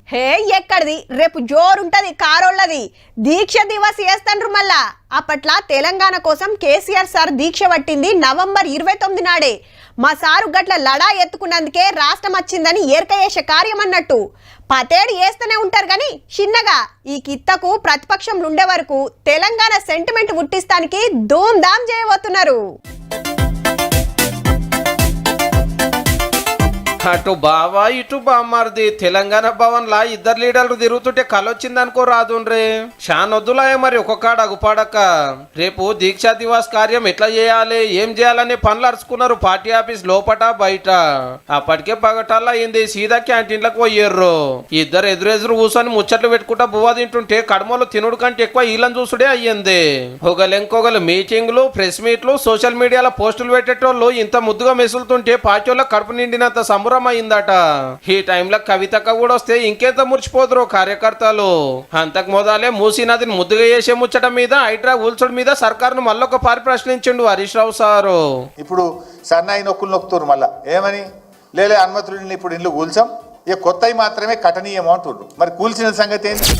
హే ఎక్కడిది రేపు జోరుంటది కారోళ్ళది దీక్ష దివస్ చేస్తాండ్రు మళ్ళా అప్పట్లా తెలంగాణ కోసం కేసీఆర్ సార్ దీక్ష పట్టింది నవంబర్ 29 నాడే మా సారు గట్ల లడా ఎత్తుకున్నందుకే రాష్ట్రం వచ్చిందని ఏర్కయేష కార్యం అన్నట్టు పతేడు చేస్తూనే ఉంటారు కానీ చిన్నగా ఈ కిత్తకు ప్రతిపక్షంలో ఉండే వరకు తెలంగాణ సెంటిమెంట్ పుట్టిస్తానికి ధూమ్ ధామ్ చేయబోతున్నారు. అటు బావా ఇటు బామ్మారిది తెలంగాణ భవన్ లా ఇద్దరు లీడర్లు తిరుగుతుంటే కలొచ్చిందనుకో రాదుండ్రే షానొద్దులాయ మరి ఒక్కొక్కడు అగుపాడక రేపు దీక్షా దివాస్ కార్యం ఎట్లా చేయాలి ఏం చేయాలనే పనులు అరుచుకున్నారు పార్టీ ఆఫీస్ లోపట బయట. అప్పటికే పగటాల్లో అయింది సీదా క్యాంటీన్లకు పోయారు. ఇద్దరు ఎదురెదురు కూర్చొని ముచ్చట్లు పెట్టుకుంటా బువ్వ తింటుంటే కడమలు తినుడు కంటే ఎక్కువ ఈలను చూసుడే అయ్యింది. ఒకరు మీటింగ్లు ప్రెస్ మీట్లు సోషల్ మీడియాలో పోస్టులు పెట్టేటోళ్ళు ఇంత ముద్దుగా మెసులుతుంటే పార్టీలో కడుపు నిండినంత సంబరం అయిందట. ఈ టైంలో కవితక్క కూడా వస్తే ఇంకెంత మురిచిపోదురు కార్యకర్తలు. అంతకు మొదలే మూసీ నదిని ముద్దుగా చేసే ముచ్చట మీద హైడ్రా ఊల్చుడు మీద సర్కారును మళ్ళొక పారి ప్రశ్నించిండు హరీష్ రావు సారు. ఇప్పుడు సన్నాయి నొక్కులు నొక్కుతున్నారు మళ్ళా ఏమని లేలే అనుమతులు ఇప్పుడు ఇల్లు కూల్చాం ఇక కొత్తవి మాత్రమే కటనీయమో అంటున్నారు. మరి కూల్చిన సంగతి ఏంటి?